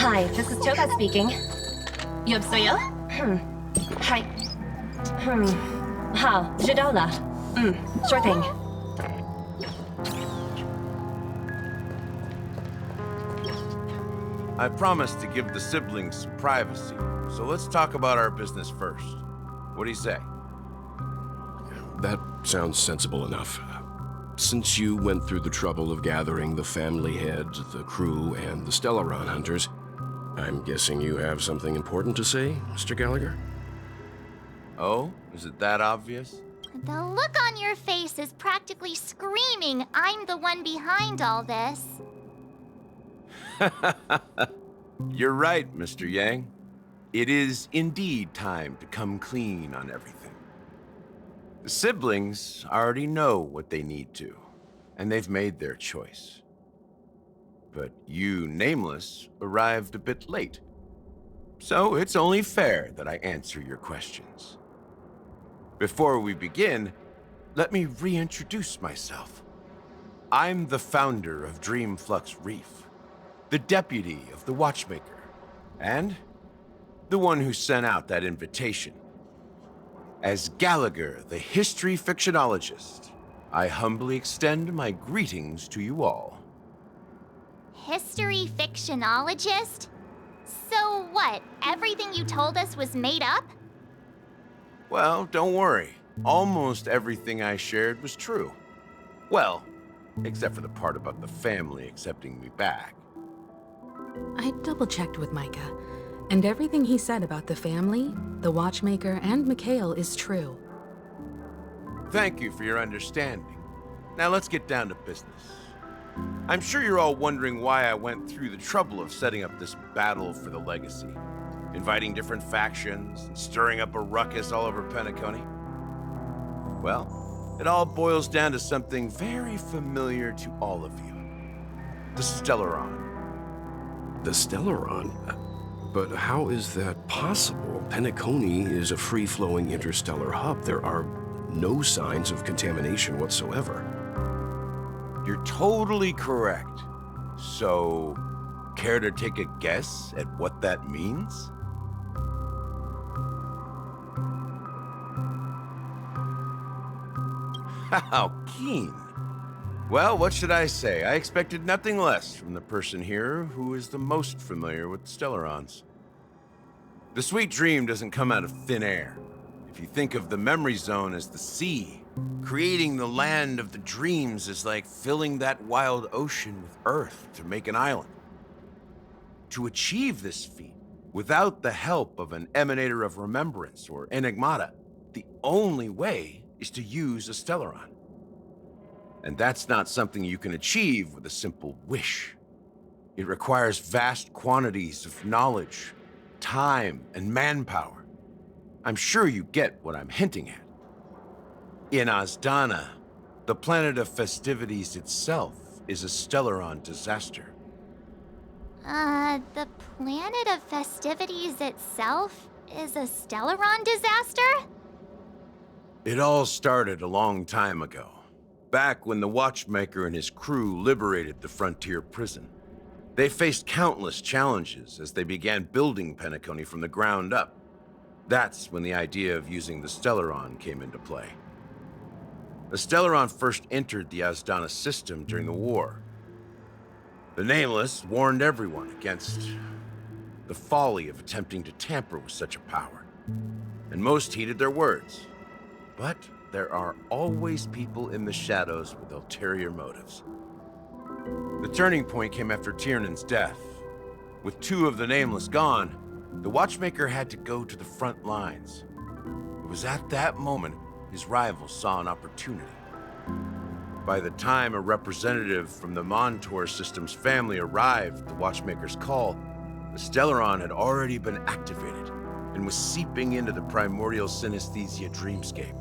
Hi, this is Toga speaking. 여보세요? Hi. How? Jadola. Sure thing. I promised to give the siblings some privacy, so let's talk about our business first. What do you say? That sounds sensible enough. Since you went through the trouble of gathering the family head, the crew, and the Stellaron hunters, I'm guessing you have something important to say, Mr. Gallagher? Oh? Is it that obvious? The look on your face is practically screaming, I'm the one behind all this. You're right, Mr. Yang. It is indeed time to come clean on everything. The siblings already know what they need to, and they've made their choice. But you, Nameless, arrived a bit late. So it's only fair that I answer your questions. Before we begin, let me reintroduce myself. I'm the founder of Dreamflux Reef, the deputy of the Watchmaker, and the one who sent out that invitation. As Gallagher, the history fictionologist, I humbly extend my greetings to you all. History fictionologist? So what, everything you told us was made up? Well, don't worry. Almost everything I shared was true. Well, except for the part about the family accepting me back. I double-checked with Micah, and everything he said about the family, the Watchmaker, and Mikhail is true. Thank you for your understanding. Now let's get down to business. I'm sure you're all wondering why I went through the trouble of setting up this battle for the legacy, inviting different factions, and stirring up a ruckus all over Penacony. Well, it all boils down to something very familiar to all of you. The Stellaron. The Stellaron? But how is that possible? Penacony is a free-flowing interstellar hub. There are no signs of contamination whatsoever. You're totally correct. So, care to take a guess at what that means? How keen. Well, what should I say? I expected nothing less from the person here who is the most familiar with the Stellarons. The sweet dream doesn't come out of thin air. If you think of the memory zone as the sea, creating the land of the dreams is like filling that wild ocean with earth to make an island. To achieve this feat, without the help of an emanator of remembrance or enigmata, the only way is to use a Stellaron. And that's not something you can achieve with a simple wish. It requires vast quantities of knowledge, time, and manpower. I'm sure you get what I'm hinting at. In Azdana, the planet of festivities itself is a Stellaron disaster. The planet of festivities itself is a Stellaron disaster? It all started a long time ago, back when the Watchmaker and his crew liberated the frontier prison. They faced countless challenges as they began building Penacony from the ground up. That's when the idea of using the Stellaron came into play. The Stellaron first entered the Azdana system during the war. The Nameless warned everyone against the folly of attempting to tamper with such a power, and most heeded their words. But there are always people in the shadows with ulterior motives. The turning point came after Tiernan's death. With two of the Nameless gone, the Watchmaker had to go to the front lines. It was at that moment his rivals saw an opportunity. By the time a representative from the Montour Systems family arrived at the Watchmaker's call, the Stellaron had already been activated and was seeping into the primordial synesthesia dreamscape.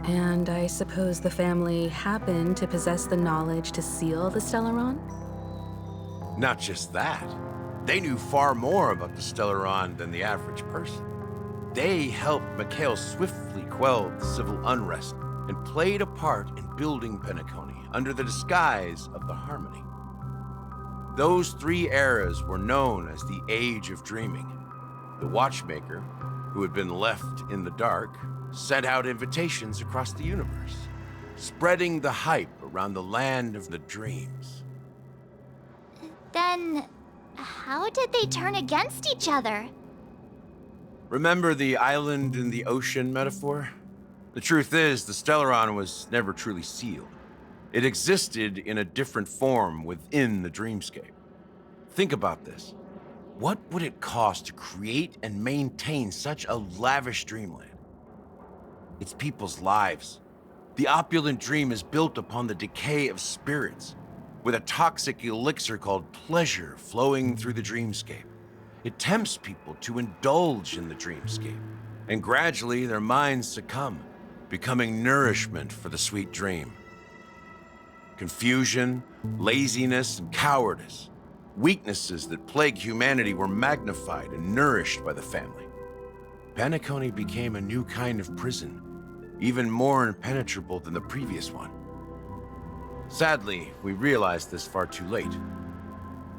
And I suppose the family happened to possess the knowledge to seal the Stellaron? Not just that. They knew far more about the Stellaron than the average person. They helped Mikhail swiftly quell the civil unrest and played a part in building Penacony under the disguise of the Harmony. Those 3 eras were known as the Age of Dreaming. The Watchmaker, who had been left in the dark, sent out invitations across the universe, spreading the hype around the land of the dreams. Then, how did they turn against each other? Remember the island in the ocean metaphor? The truth is, the Stellaron was never truly sealed. It existed in a different form within the dreamscape. Think about this. What would it cost to create and maintain such a lavish dreamland? It's people's lives. The opulent dream is built upon the decay of spirits, with a toxic elixir called pleasure flowing through the dreamscape. It tempts people to indulge in the dreamscape, and gradually their minds succumb, becoming nourishment for the sweet dream. Confusion, laziness, and cowardice, weaknesses that plague humanity, were magnified and nourished by the family. Penacony became a new kind of prison, even more impenetrable than the previous one. Sadly, we realized this far too late.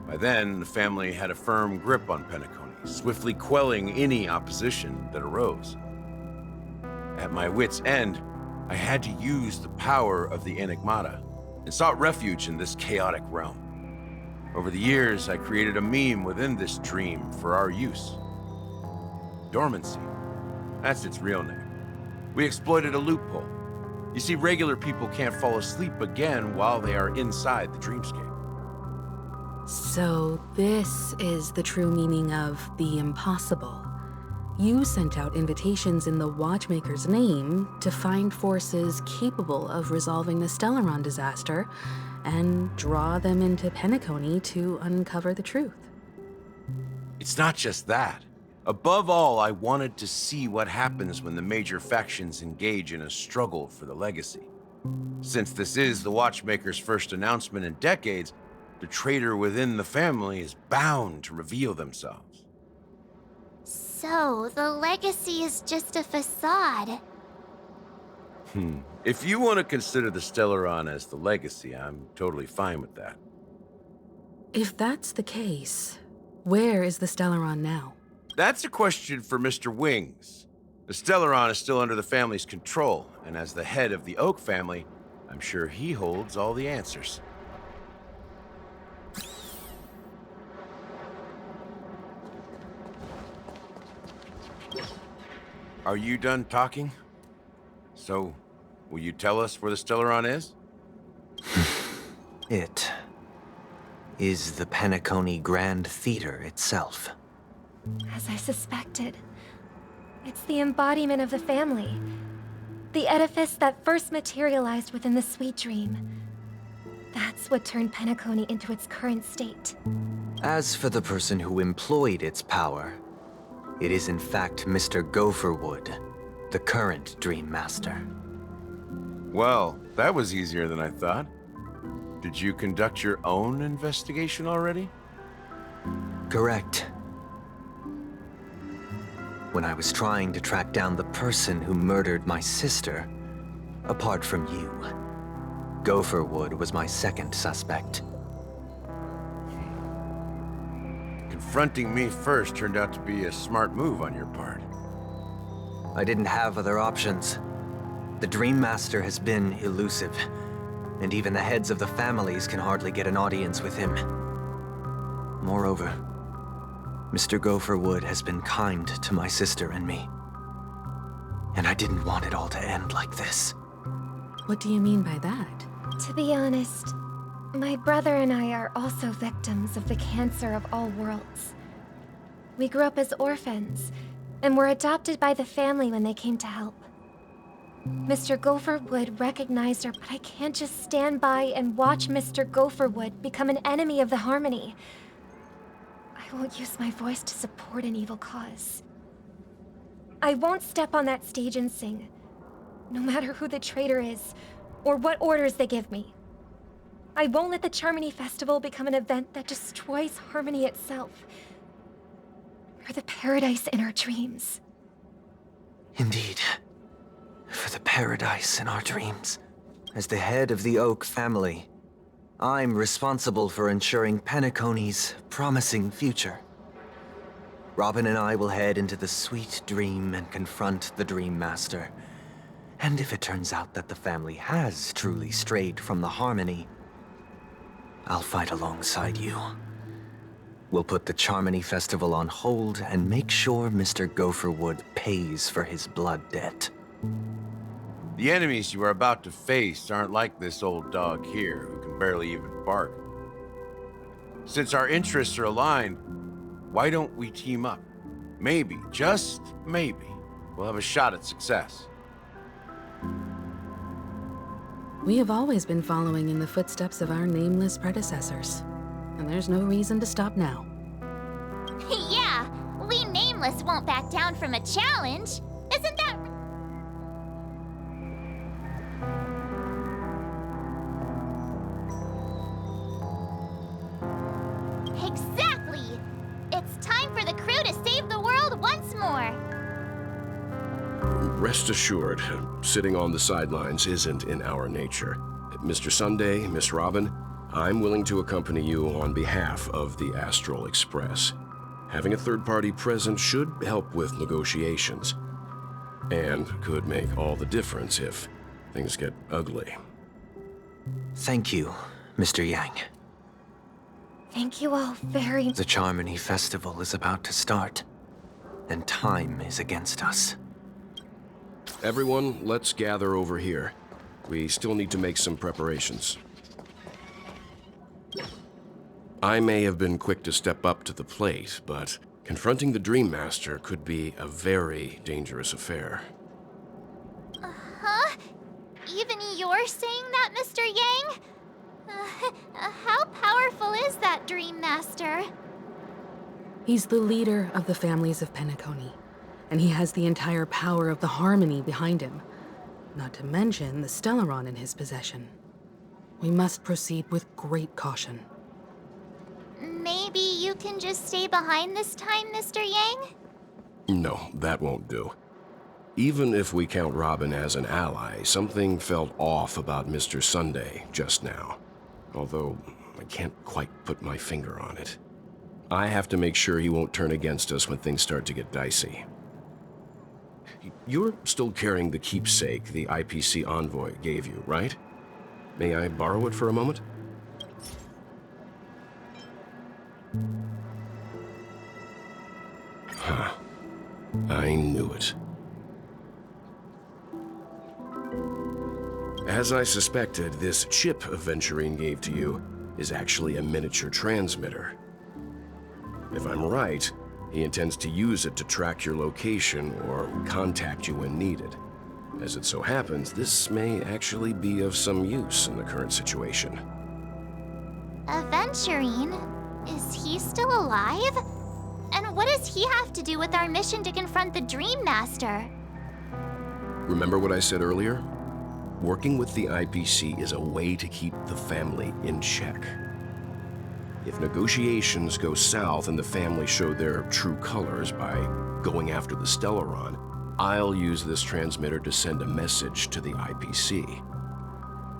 By then, the family had a firm grip on Penacony, swiftly quelling any opposition that arose. At my wit's end, I had to use the power of the Enigmata, and sought refuge in this chaotic realm. Over the years, I created a meme within this dream for our use. Dormancy. That's its real name. We exploited a loophole. You see, regular people can't fall asleep again while they are inside the dreamscape. So this is the true meaning of the impossible. You sent out invitations in the Watchmaker's name to find forces capable of resolving the Stellaron disaster and draw them into Penacony to uncover the truth. It's not just that. Above all, I wanted to see what happens when the major factions engage in a struggle for the legacy. Since this is the Watchmaker's first announcement in decades, the traitor within the family is bound to reveal themselves. So, the legacy is just a facade. If you want to consider the Stellaron as the legacy, I'm totally fine with that. If that's the case, where is the Stellaron now? That's a question for Mr. Wings. The Stellaron is still under the family's control, and as the head of the Oak family, I'm sure he holds all the answers. Are you done talking? So, will you tell us where the Stellaron is? It is the Penacony Grand Theater itself. As I suspected, it's the embodiment of the family. The edifice that first materialized within the sweet dream. That's what turned Penacony into its current state. As for the person who employed its power, it is in fact Mr. Gopherwood, the current Dream Master. Well, that was easier than I thought. Did you conduct your own investigation already? Correct. When I was trying to track down the person who murdered my sister, apart from you, Gopherwood was my second suspect. Confronting me first turned out to be a smart move on your part. I didn't have other options. The Dream Master has been elusive, and even the heads of the families can hardly get an audience with him. Moreover, Mr. Gopherwood has been kind to my sister and me. And I didn't want it all to end like this. What do you mean by that? To be honest, my brother and I are also victims of the cancer of all worlds. We grew up as orphans, and were adopted by the family when they came to help. Mr. Gopherwood recognized her, but I can't just stand by and watch Mr. Gopherwood become an enemy of the Harmony. I won't use my voice to support an evil cause. I won't step on that stage and sing, no matter who the traitor is, or what orders they give me. I won't let the Charmony Festival become an event that destroys Harmony itself. For the paradise in our dreams. Indeed. For the paradise in our dreams. As the head of the Oak family, I'm responsible for ensuring Penacony's promising future. Robin and I will head into the sweet dream and confront the Dream Master. And if it turns out that the family has truly strayed from the harmony, I'll fight alongside you. We'll put the Charmony Festival on hold and make sure Mr. Gopherwood pays for his blood debt. The enemies you are about to face aren't like this old dog here, who can barely even bark. Since our interests are aligned, why don't we team up? Maybe, just maybe, we'll have a shot at success. We have always been following in the footsteps of our nameless predecessors, and there's no reason to stop now. Yeah, we Nameless won't back down from a challenge. Isn't that... Exactly! It's time for the crew to save the world once more. Rest assured, sitting on the sidelines isn't in our nature. Mr. Sunday, Miss Robin, I'm willing to accompany you on behalf of the Astral Express. Having a third party present should help with negotiations, and could make all the difference if things get ugly. Thank you, Mr. Yang. Thank you all very... The Charmony Festival is about to start, and time is against us. Everyone, let's gather over here. We still need to make some preparations. I may have been quick to step up to the plate, but confronting the Dream Master could be a very dangerous affair. Huh? Even you're saying that, Mr. Yang? How powerful is that Dream Master? He's the leader of the families of Penacony, and he has the entire power of the Harmony behind him, not to mention the Stellaron in his possession. We must proceed with great caution. Maybe you can just stay behind this time, Mr. Yang? No, that won't do. Even if we count Robin as an ally, something felt off about Mr. Sunday just now. Although, I can't quite put my finger on it. I have to make sure he won't turn against us when things start to get dicey. You're still carrying the keepsake the IPC envoy gave you, right? May I borrow it for a moment? Huh. I knew it. As I suspected, this chip Aventurine gave to you is actually a miniature transmitter. If I'm right, he intends to use it to track your location or contact you when needed. As it so happens, this may actually be of some use in the current situation. Aventurine? Is he still alive? And what does he have to do with our mission to confront the Dream Master? Remember what I said earlier? Working with the IPC is a way to keep the family in check. If negotiations go south and the family show their true colors by going after the Stellaron, I'll use this transmitter to send a message to the IPC.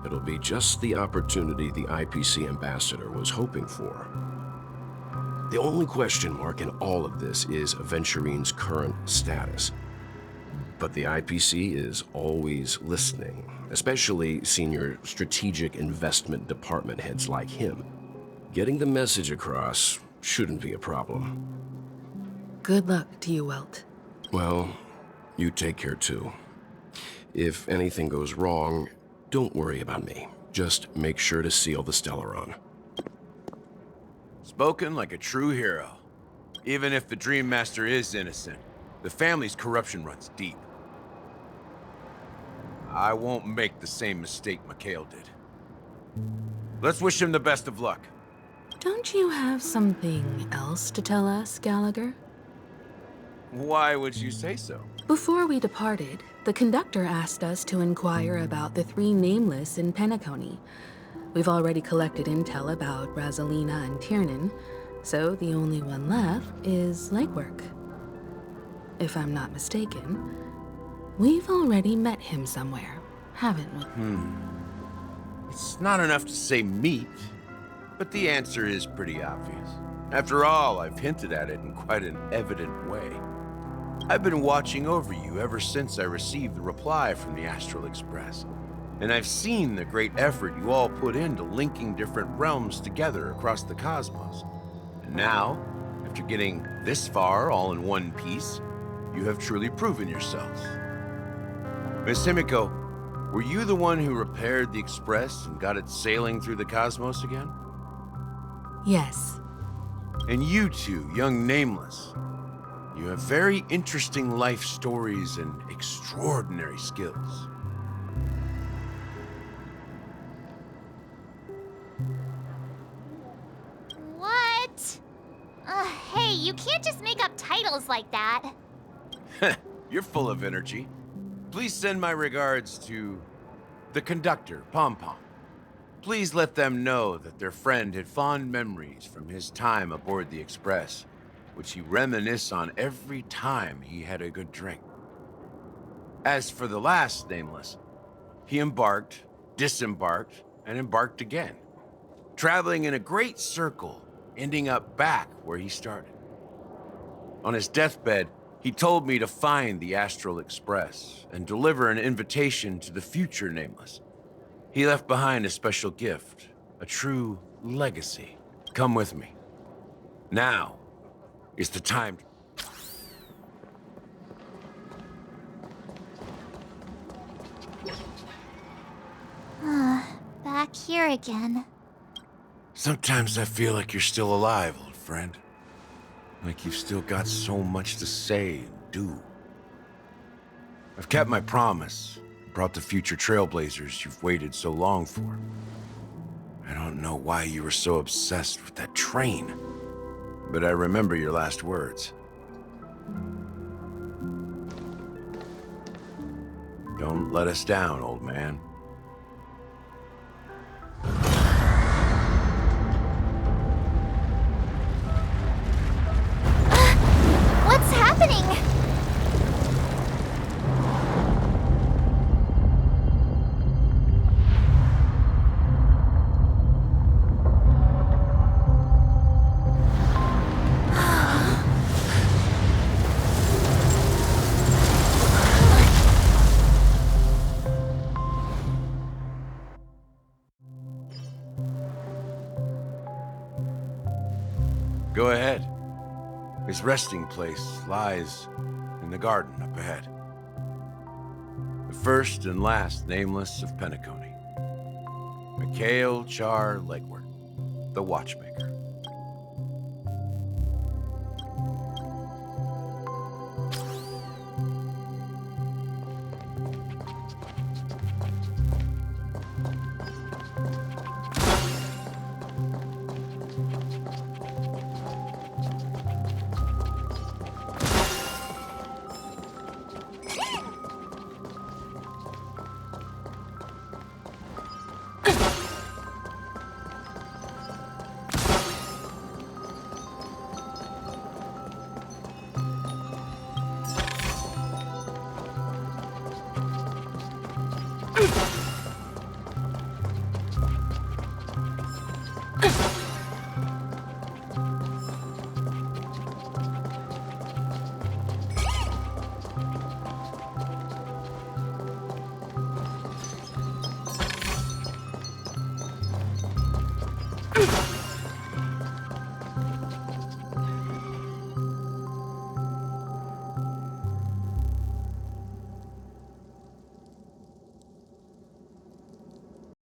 It'll be just the opportunity the IPC ambassador was hoping for. The only question mark in all of this is Aventurine's current status. But the IPC is always listening, especially senior strategic investment department heads like him. Getting the message across shouldn't be a problem. Good luck to you, Welt. Well, you take care too. If anything goes wrong, don't worry about me. Just make sure to seal the Stellaron. Spoken like a true hero. Even if the Dream Master is innocent, the family's corruption runs deep. I won't make the same mistake Mikhail did. Let's wish him the best of luck. Don't you have something else to tell us, Gallagher? Why would you say so? Before we departed, the conductor asked us to inquire about the 3 Nameless in Penacony. We've already collected intel about Razalina and Tiernan, so the only one left is legwork. If I'm not mistaken, we've already met him somewhere, haven't we? It's not enough to say meet, but the answer is pretty obvious. After all, I've hinted at it in quite an evident way. I've been watching over you ever since I received the reply from the Astral Express, and I've seen the great effort you all put into linking different realms together across the cosmos. And now, after getting this far all in one piece, you have truly proven yourselves. Miss Himiko, were you the one who repaired the Express and got it sailing through the cosmos again? Yes. And you two, young Nameless, you have very interesting life stories and extraordinary skills. What? Hey, you can't just make up titles like that. You're full of energy. Please send my regards to the conductor, Pom Pom. Please let them know that their friend had fond memories from his time aboard the Express, which he reminisced on every time he had a good drink. As for the last Nameless, he embarked, disembarked, and embarked again, traveling in a great circle, ending up back where he started. On his deathbed, he told me to find the Astral Express and deliver an invitation to the future Nameless. He left behind a special gift, a true legacy. Come with me. Now is the time. Back here again. Sometimes I feel like you're still alive, old friend. Like you've still got so much to say and do. I've kept my promise, brought the future trailblazers you've waited so long for. I don't know why you were so obsessed with that train, but I remember your last words. Don't let us down, old man. What's happening? Go ahead. His resting place lies in the garden up ahead. The first and last Nameless of Penacony. Mikhail Char Legward, the Watchmaker.